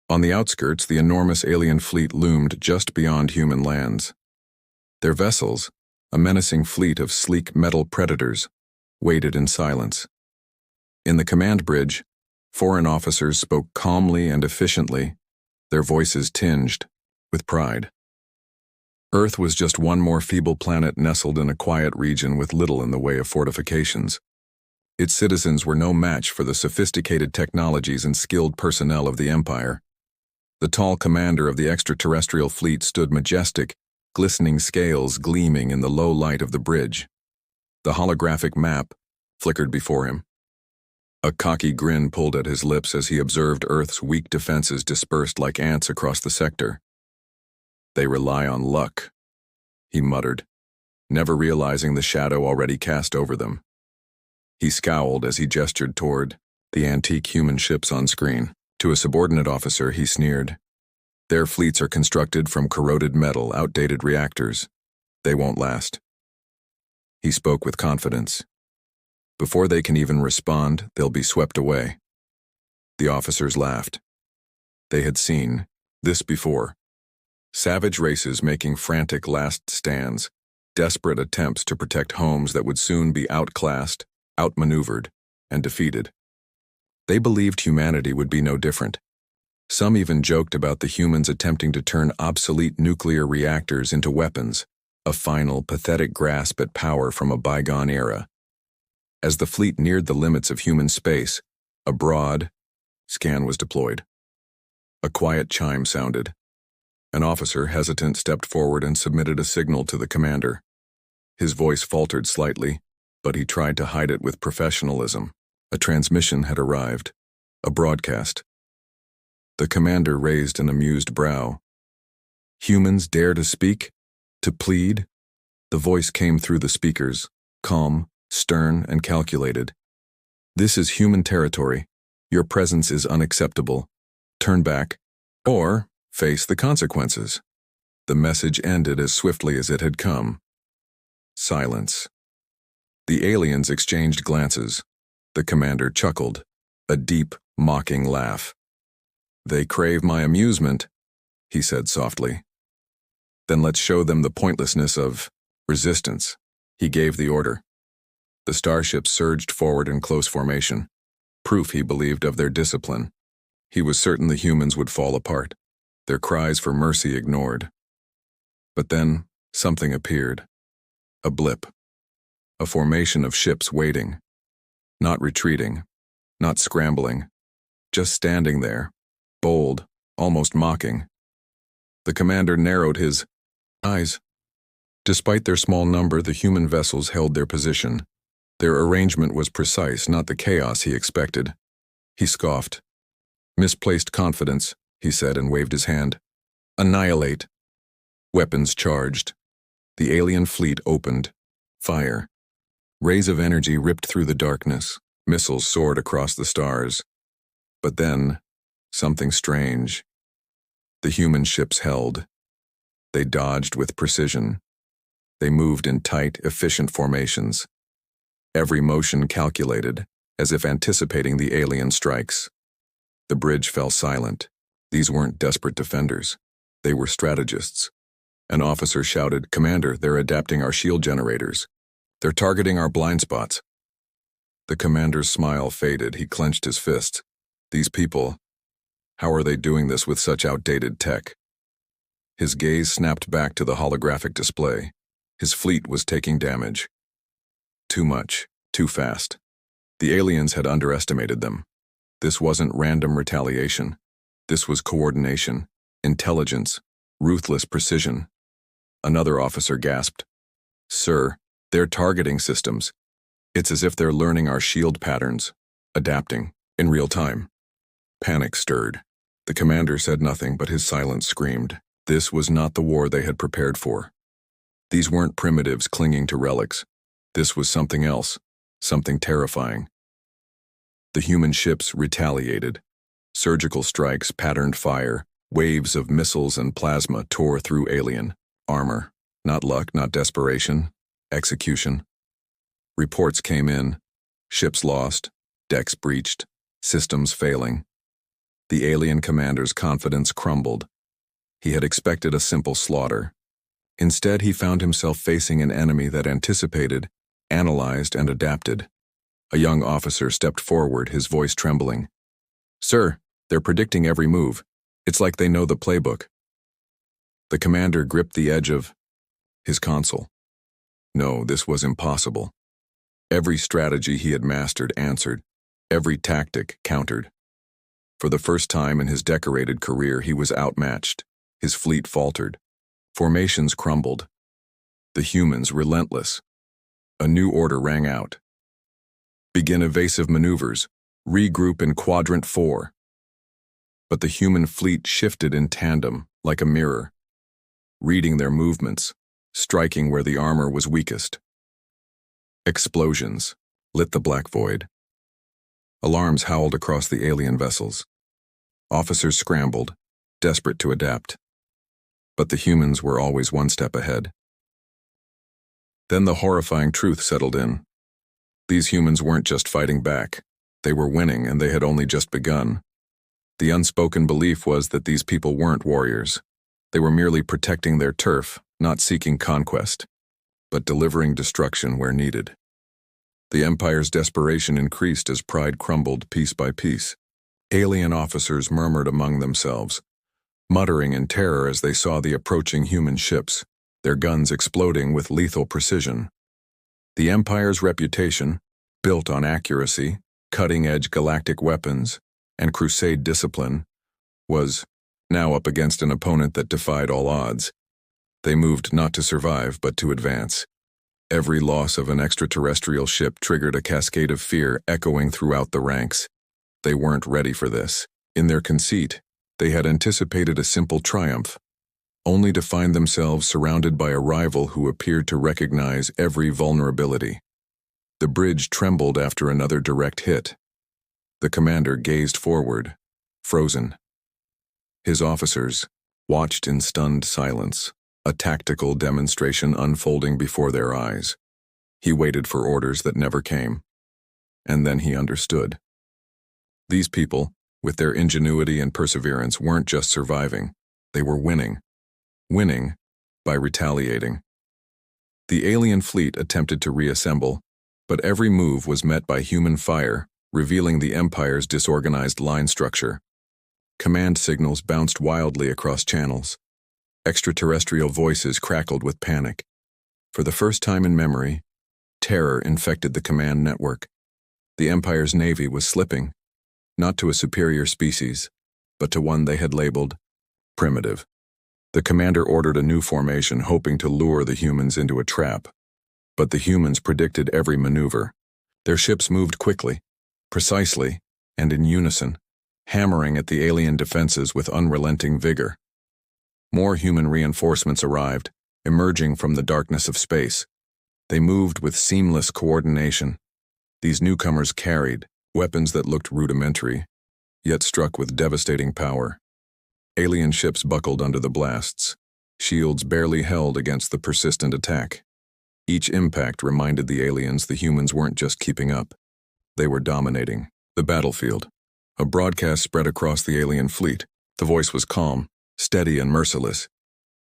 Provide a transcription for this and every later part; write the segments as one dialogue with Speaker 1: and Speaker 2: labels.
Speaker 1: On the outskirts, the enormous alien fleet loomed just beyond human lands. Their vessels, a menacing fleet of sleek metal predators, waited in silence. In the command bridge, foreign officers spoke calmly and efficiently, their voices tinged with pride. Earth was just one more feeble planet nestled in a quiet region with little in the way of fortifications. Its citizens were no match for the sophisticated technologies and skilled personnel of the Empire. The tall commander of the extraterrestrial fleet stood majestic, glistening scales gleaming in the low light of the bridge. The holographic map flickered before him. A cocky grin pulled at his lips as he observed Earth's weak defenses dispersed like ants across the sector. "They rely on luck," he muttered, never realizing the shadow already cast over them. He scowled as he gestured toward the antique human ships on screen. To a subordinate officer, he sneered. "Their fleets are constructed from corroded metal, outdated reactors. They won't last." He spoke with confidence. "Before they can even respond, they'll be swept away." The officers laughed. They had seen this before. Savage races making frantic last stands, desperate attempts to protect homes that would soon be outclassed, outmaneuvered, and defeated. They believed humanity would be no different. Some even joked about the humans attempting to turn obsolete nuclear reactors into weapons, a final, pathetic grasp at power from a bygone era. As the fleet neared the limits of human space, a broad scan was deployed. A quiet chime sounded. An officer, hesitant, stepped forward and submitted a signal to the commander. His voice faltered slightly, but he tried to hide it with professionalism. A transmission had arrived. A broadcast. The commander raised an amused brow. "Humans dare to speak? To plead?" The voice came through the speakers, calm, stern, and calculated. "This is human territory. Your presence is unacceptable. Turn back, or face the consequences." The message ended as swiftly as it had come. Silence. The aliens exchanged glances. The commander chuckled, a deep, mocking laugh. "They crave my amusement," he said softly. "Then let's show them the pointlessness of resistance." He gave the order. The starships surged forward in close formation, proof, he believed, of their discipline. He was certain the humans would fall apart, their cries for mercy ignored. But then something appeared. A blip. A formation of ships waiting. Not retreating, not scrambling, just standing there, bold, almost mocking. The commander narrowed his eyes. Despite their small number, the human vessels held their position. Their arrangement was precise, not the chaos he expected. He scoffed. "Misplaced confidence," he said and waved his hand. "Annihilate." Weapons charged. The alien fleet opened. Fire. Rays of energy ripped through the darkness. Missiles soared across the stars. But then, something strange. The human ships held. They dodged with precision. They moved in tight, efficient formations. Every motion calculated, as if anticipating the alien strikes. The bridge fell silent. These weren't desperate defenders. They were strategists. An officer shouted, "Commander, they're adapting our shield generators. They're targeting our blind spots." The commander's smile faded. He clenched his fists. These people, how are they doing this with such outdated tech? His gaze snapped back to the holographic display. His fleet was taking damage. Too much, too fast. The aliens had underestimated them. This wasn't random retaliation. This was coordination, intelligence, ruthless precision. Another officer gasped. "Sir, they're targeting systems. It's as if they're learning our shield patterns, adapting, in real time." Panic stirred. The commander said nothing, but his silence screamed. This was not the war they had prepared for. These weren't primitives clinging to relics. This was something else, something terrifying. The human ships retaliated. Surgical strikes, patterned fire, waves of missiles and plasma tore through alien armor. Not luck, not desperation. Execution. Reports came in. Ships lost, decks breached, systems failing. The alien commander's confidence crumbled. He had expected a simple slaughter. Instead, he found himself facing an enemy that anticipated, analyzed, and adapted. A young officer stepped forward, his voice trembling. "Sir, they're predicting every move. It's like they know the playbook." The commander gripped the edge of his console. No, this was impossible. Every strategy he had mastered answered. Every tactic countered. For the first time in his decorated career, he was outmatched. His fleet faltered. Formations crumbled. The humans relentless. A new order rang out. "Begin evasive maneuvers. Regroup in Quadrant 4. But the human fleet shifted in tandem, like a mirror, reading their movements, striking where the armor was weakest. Explosions lit the black void. Alarms howled across the alien vessels. Officers scrambled, desperate to adapt. But the humans were always one step ahead. Then the horrifying truth settled in. These humans weren't just fighting back. They were winning, and they had only just begun. The unspoken belief was that these people weren't warriors. They were merely protecting their turf, not seeking conquest, but delivering destruction where needed. The Empire's desperation increased as pride crumbled piece by piece. Alien officers murmured among themselves, muttering in terror as they saw the approaching human ships, their guns exploding with lethal precision. The Empire's reputation, built on accuracy, cutting-edge galactic weapons, and crusade discipline, was now up against an opponent that defied all odds. They moved not to survive, but to advance. Every loss of an extraterrestrial ship triggered a cascade of fear echoing throughout the ranks. They weren't ready for this. In their conceit, they had anticipated a simple triumph, only to find themselves surrounded by a rival who appeared to recognize every vulnerability. The bridge trembled after another direct hit. The commander gazed forward, frozen. His officers watched in stunned silence, a tactical demonstration unfolding before their eyes. He waited for orders that never came. And then he understood. These people, with their ingenuity and perseverance, weren't just surviving. They were winning. Winning by retaliating. The alien fleet attempted to reassemble, but every move was met by human fire, revealing the Empire's disorganized line structure. Command signals bounced wildly across channels. Extraterrestrial voices crackled with panic. For the first time in memory, terror infected the command network. The Empire's navy was slipping, not to a superior species, but to one they had labeled primitive. The commander ordered a new formation, hoping to lure the humans into a trap. But the humans predicted every maneuver. Their ships moved quickly, precisely, and in unison, hammering at the alien defenses with unrelenting vigor. More human reinforcements arrived, emerging from the darkness of space. They moved with seamless coordination. These newcomers carried weapons that looked rudimentary, yet struck with devastating power. Alien ships buckled under the blasts, shields barely held against the persistent attack. Each impact reminded the aliens the humans weren't just keeping up. They were dominating the battlefield. A broadcast spread across the alien fleet. The voice was calm, steady, and merciless.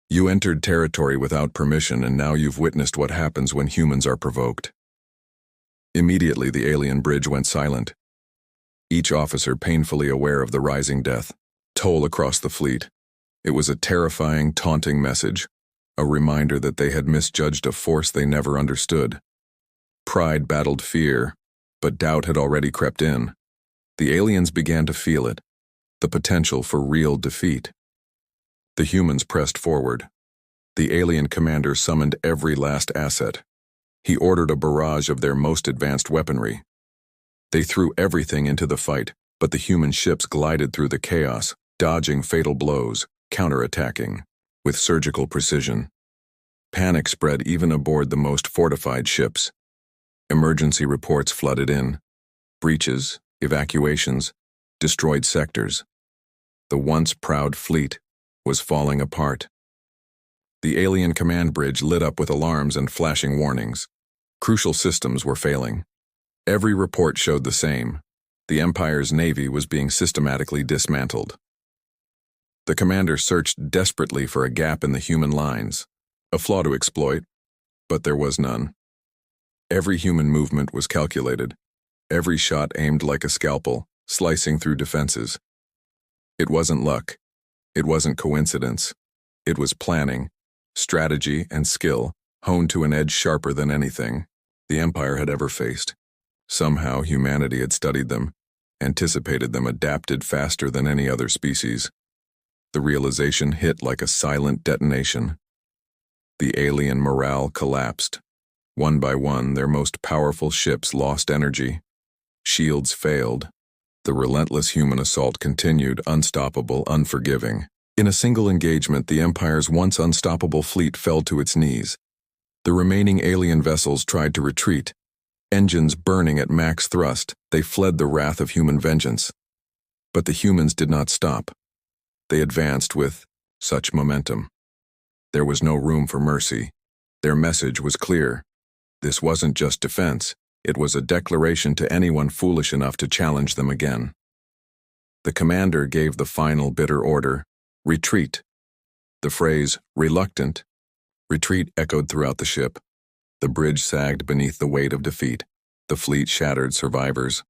Speaker 1: "You entered territory without permission, and now you've witnessed what happens when humans are provoked." Immediately, the alien bridge went silent. Each officer painfully aware of the rising death toll across the fleet. It was a terrifying, taunting message, a reminder that they had misjudged a force they never understood. Pride battled fear, but doubt had already crept in. The aliens began to feel it, the potential for real defeat. The humans pressed forward. The alien commander summoned every last asset. He ordered a barrage of their most advanced weaponry. They threw everything into the fight, but the human ships glided through the chaos, dodging fatal blows, counterattacking with surgical precision. Panic spread even aboard the most fortified ships. Emergency reports flooded in. Breaches, evacuations, destroyed sectors. The once proud fleet was falling apart. The alien command bridge lit up with alarms and flashing warnings. Crucial systems were failing. Every report showed the same. The Empire's navy was being systematically dismantled. The commander searched desperately for a gap in the human lines, a flaw to exploit, but there was none. Every human movement was calculated, every shot aimed like a scalpel, slicing through defenses. It wasn't luck. It wasn't coincidence. It was planning, strategy, and skill, honed to an edge sharper than anything the Empire had ever faced. Somehow humanity had studied them, anticipated them, adapted faster than any other species. The realization hit like a silent detonation. The alien morale collapsed. One by one, their most powerful ships lost energy. Shields failed. The relentless human assault continued, unstoppable, unforgiving. In a single engagement, the Empire's once unstoppable fleet fell to its knees. The remaining alien vessels tried to retreat. Engines burning at max thrust, they fled the wrath of human vengeance. But the humans did not stop. They advanced with such momentum. There was no room for mercy. Their message was clear. This wasn't just defense, it was a declaration to anyone foolish enough to challenge them again. The commander gave the final bitter order, retreat. The phrase, reluctant, retreat echoed throughout the ship. The bridge sagged beneath the weight of defeat. The fleet shattered survivors,